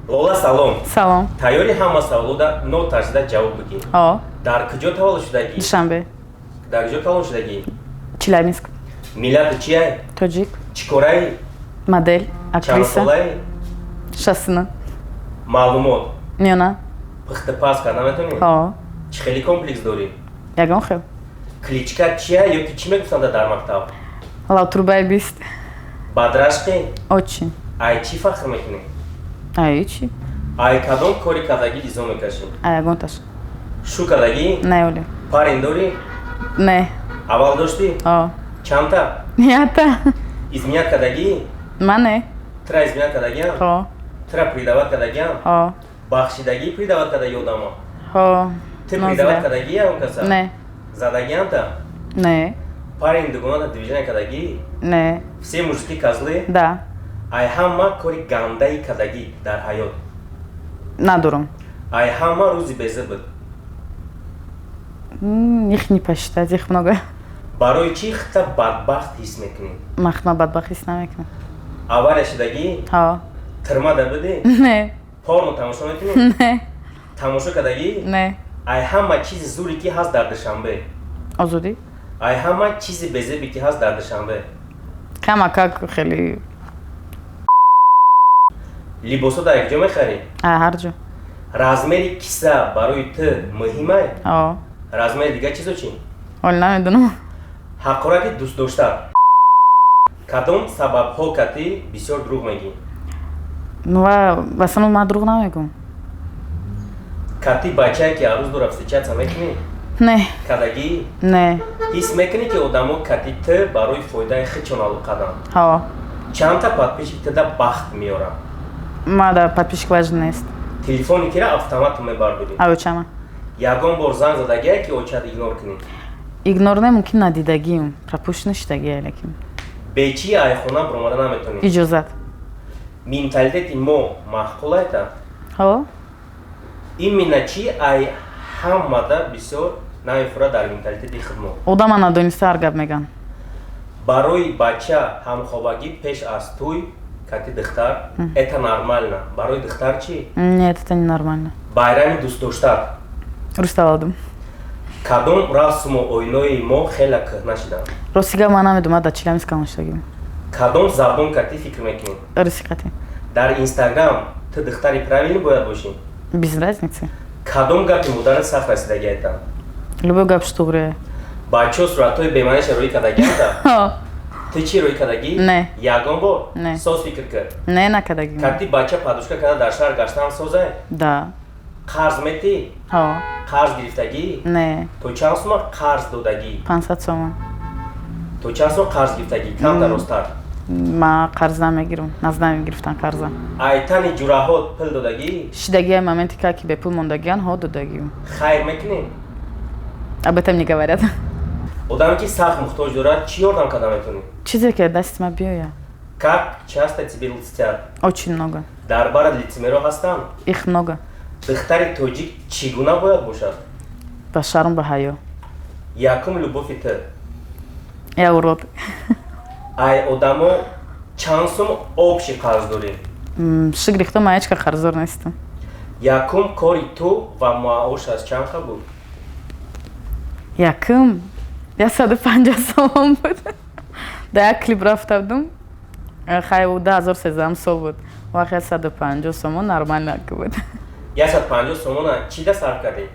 Лола салом. Салом. Тайёри ҳама саволода 9 тарзида ҷавоб бигӣ. О, Дар куҷо таваллуд шудагӣ? Душанбе. Дар куҷо калон шудагӣ? Челябинск. Миллати чия? Тоҷик. Чӣ кораи? Модель. Чанд Актриса. солаи? 60. Маълумот. Миёна. Пухта пас карда метавонӣ? О, Чӣ хеле комплекс дорӣ? ягон хел. Кличка чия ё ки чӣ мегуфтанда дар мактаб? Лавтрубай бист. Бадрашқӣ? Очень. Ай чӣ фахр мекунӣ? Ай, чӣ? Ай кадом кори кардагӣ изо мекашӣ? Ай, ягонташ. Шу кардагӣ? Не, Оля. Парин дорӣ? Не. Аввал доштӣ? О. Чандта? Ята. Изменят кардагӣ? Ман не. Тра изменят кардагиам? О. Тра придават кардагиам? О. Бахшидагӣ придават кардаги одамо? О. Ты придават кардагия он каса? Не. Задагиамта? Не. Парин дугоната движения кардагӣ? Не. Все мужики козлы? Да. Ай ҳама кори гандаи кардагӣ дар ҳаёт? Надорам. Ай ҳама рӯзи беза буд? Их не посчитать, их много. Барои чӣ хита бадбахт ҳис мекунӣ? Махна бадбахт ҳис намекунам. авария шудагӣ? О. Тирмада будӣ? Не. Порно тамошо мекунӣ? Не. Тамошо кардагӣ? Не. Ай ҳама чизи зуре ки ҳаст дар Душанбе? Озодӣ? Ай ҳама чизи безебе ки ҳаст дар Душанбе? Кама как хеле. Либосо дар якҷо мехарӣ? Ҳар ҷо. Размери киса барои ту муҳимай? О. Размери дигар чизо чӣ? Оли намедонам. ҳақорати дӯстдошта. Кадом сабабҳо кати бисёр дурӯғ мегӣ? Васано ман дурӯғ намегӯм. Кати бачае ки ҳар рӯз дора встречаться мекунӣ? Не. Кардагӣ? Не. ҳис мекунӣ ки одамо кати ту барои фоидаи худшон алоқаданд? О. Чандта подписчик туда бахт меорам? Мада подписчик важен нест. Телефони кира автомату мебарбудӣ? Аочама. Ягон бор занг задагие ки очад игнор кунӣ? Игнор не мумкин надидагим. Пропуш наштагия лекин. Бе чии айхона биромада наметавонӣ? Иҷозат. Менталитети мо маъқулайта? О. Ин мина чӣ ай ҳамада бисёр намефурад дар менталитети худ мо? Одама надониста ҳар гап меган. Барои бача ҳамхобагӣ пеш аз туй кати духтар это нормально. Барои духтар чӣ? Нет, это ненормально. Байрами дӯстдошта. Русталадум. Кадом расму оинои мо хеле кӯҳна шуданд? Ростига ман намедонам дар Челябинск калонштагим. Кадом забон кати фикр мекунӣ? Русикати. Дар Инстаграм ту духтари правилни бояд бошӣ? Без разницы. Кадом гапи модарат сахт расидаги айтанд? Любой гап штугре. Бачаҳо суратҳои бемаъниша рӯӣ кардагианда? Ту чӣ рӯӣ кардагӣ? Не. Ягон бор? Не. Соз фикр кард? Не накардагим. Кати бача падушка карда дар шаҳр гаштан созае? Да. Қарз метӣ? О. Қарз гирифтагӣ? Не. То чанд сума қарз додагӣ? 500 сомон. То чанд сума қарз гирифтагӣ? Камтар ростар? Ма қарз намегирам. Наз намегирифтан қарза. Ай тани ҷураҳот пул додагӣ? Шидагия моменти ки бепул мондагиян ҳо додагим. Хайр мекунӣ? Об этом не говорят. Одаме ки сахт мухтоҷ дорад чӣ ёрдам карда метавонӣ? Чизе ки дасти ма биёяд. Как часто тебе льстят? Очень много. Дар барат лицемерҳо ҳастанд? Их много. Духтари тоҷик чӣ гуна бояд бошад? Ба шарм ба ҳаё. Якум любови ту? Я урод. Ай одамо чанд сум обши қарз дорӣ? Шик рихта ма ҳеҷ ка қарздор нестам. Якум кори ту ва маошаш чанд ха буд? Якум 150 сомон буд. Да як клип рафта будум. Хай 2013 сол буд. Вақт 150 сомон нормально буд. 150 сомона чӣ да сарф кардӣ?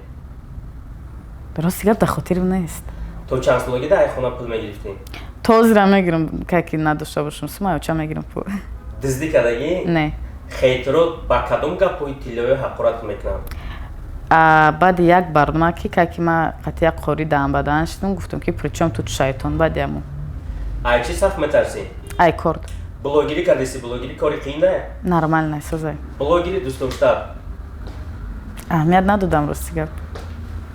Рости гап да хотирим нест. То чанд солагӣ да айхона пул мегирифтӣ? Тозира мегирам ки надошта бошам сума ача мегирам пул. Дуздӣ кардагӣ? Не. Хейтирот ба кадом гапҳои тиллоӣ ҳақорат мекунанд? Баъди як барнома ки ма қати як қори даҳан ба даҳан шудам гуфтам ки причём тут шайтон баъди амон. Ай чӣ сахт метарсӣ? Ай корд. Блогерӣ кардеси блогерӣ кори қиин да? Нормально созай. Блогерӣ дӯстдошта? Аҳамият надодам рости гап.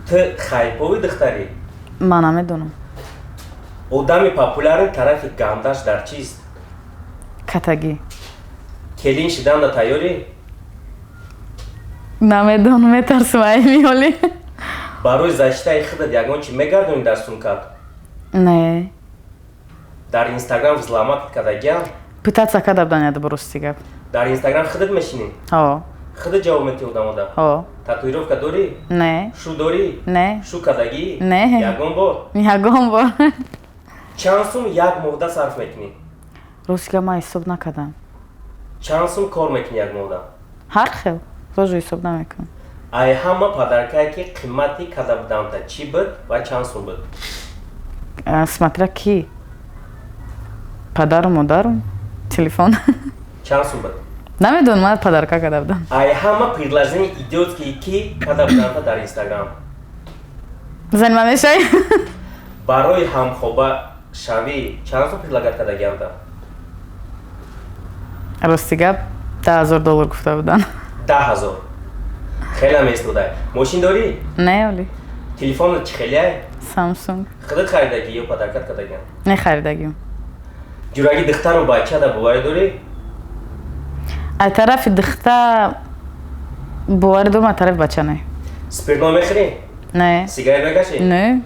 Ту хайпови духтарӣ? Ман намедонам. Одами популярни тарафи гандаш дар чист? Катагӣ. Келин шуданда тайёрӣ? Намедонам, метарсам айни ҳолӣ. Барои защитаи худат ягон чӣ мегардонӣ дар сумкат? Не. Дар Инстаграм взломат кардагиам? Пытаться кардам яда ба рости гап. Дар Инстаграм худат мешинӣ? О. خود جواب میدی ادامه ها تاتویروفکا داری؟ نه شو داری؟ نه شو کدگی؟ نه. یگان بار ягон бор چند سوم یک مهده صرف میکنی؟ русига ман ҳисоб накардам چند سوم کار میکنی یک مهده؟ ҳар хел рӯзу ҳисоб намекунам ای همه پدرکایی که قیمتی کده بودم تا چی بود و چند سوم بود؟ смотря ки падару модару телефон چند سوم بود؟ намедонам ман падарка када будам ای همه предложение идиотские کی کده بودم تا در اینستاگрам занима мешавӣ برای همخوابه شوی چند سوم предлагать کدگیم تا؟ рости гап $10,000 гуфта буданд 10,000 خیلی هم ایستوده ماشین داری؟ не оли تلفن چی خیلی های؟ samsung خودت خریدگی یا پدرکت کدگیم؟ не харидагим جورایی دختر و بچه دا بواری داری؟ ай тарафи духта бовари дорам ай тарафи бача не спиртно мехӯрӣ؟ не сигарет мекашӣ? не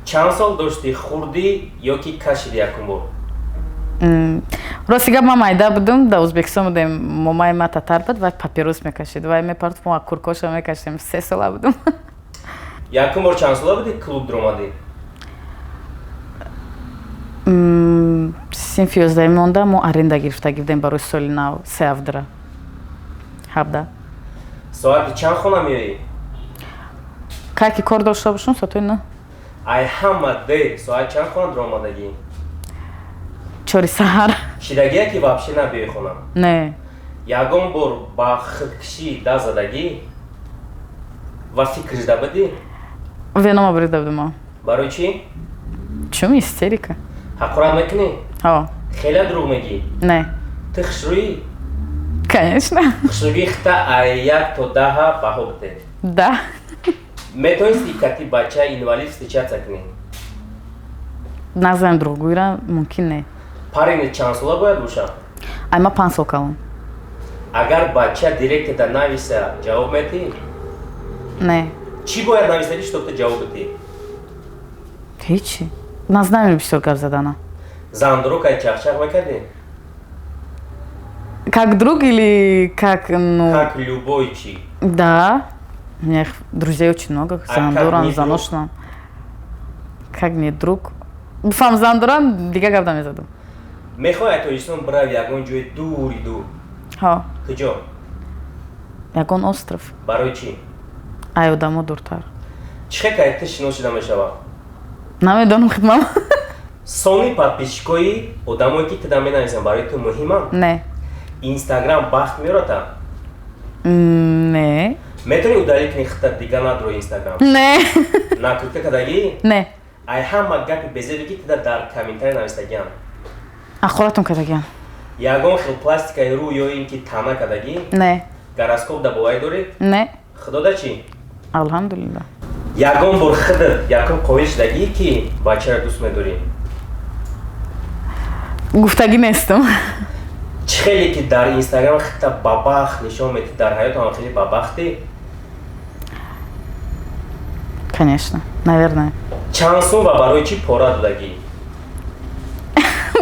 чанд сол дошти хӯрдӣ ё ки кашиди якум бор? рости гап ман майда будам дар ӯзбекистон будем момаи ма татар буд вай папирос мекашид вай мепартоф ма куркоша мекашидем 3 сола будам якум бор чанд сола буди клуб дуромадӣ? синфи 11 монда мо аренда гирифтагӣ будем барои соли нав 3 авдра 17 соати чанд хона меоӣ? как ки кор дошта бошам соати 9 ай ҳама де соати чанд хона дуромадагӣ? 4 саҳар шидагие ки вообще набиёӣ хона? не ягон бор ба худкушӣ даст задагӣ ва фикр зида будӣ? венома бирида будам барои чӣ? чум истерика ҳақорат мекунӣ? ҳо хеле дурӯғ мегӣ? не ту хушрӯӣ? конечно хушрӯӣ хита ай 1 то 10 баҳо биде да метавонисти кати бача инвалид встречаться кунӣ? назарам дурӯғгӯира мумкин не парини чанд сола бояд бошад? ай ма 5 сол калам агар бача директда нависа ҷавоб медиҳӣ? не чӣ бояд нависадӣ чтоб ту ҷавоб бидиҳӣ? ҳечи наз намем бисёр гап задана зандро кай чахчах мекардӣ? как друг или как ну как любой чӣ? да у меня их друзей очень много А зандорам как не заношнам как не друг фам зандорам дига гап намезадам мехоҳӣ тоҷикистон бiravi ягон ҷои дури дур? ҳо куҷо? ягон остров барои чӣ? ай одамо дуртар чӣ хел ту шинос шуда мешавад? намедонам хидмам сони подписчикои одамое ки туда менависанд барои ту муҳиманд? не инстаграм бахт меёрата? не метавонӣ удалӣ кунӣ хита дига надро инстаграм? не накрутка кардагӣ? не ай ҳама гапи безеду ки туда дар комментарӣ навистагиам ахоратон кардагиам ягон хел пластикаи рӯ ё ин ки тана кардагӣ? не гороскоп да боварӣ дорӣ? не худода чӣ? алҳамдулилла ягон бор худат якум қоил шудагӣ ки бачаро дӯст медорӣ? гуфтагӣ нестам чӣ хеле ки дар инстаграм хита бабахт нишон медиҳӣ дар ҳаётам хеле бабахтӣ? конечно наверное чанд сум ва барои чӣ пора додагӣ?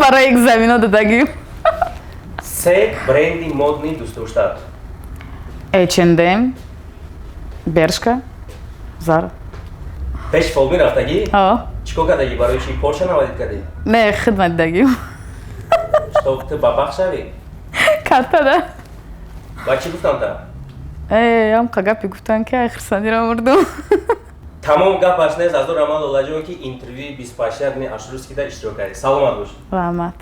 барои экзамено додагим се бренди модни дӯстдоштаат? H&M бершка зара пеш фолми рафтагӣ? ҳо чӣ кор кардагӣ? барои чӣ порша наводид кардӣ? не хидмат дидагим чтоб ту бабахт шавӣ? катта да ва чӣ гуфтам та? ҳамқа гапи гуфтан ки ай хирсанира мурдум тамом гапаш нест аз ду раман лолаҷон ки интервюи 25 дни ашрӯз кида иштирок кардӣ. Саломат бош. раҳмат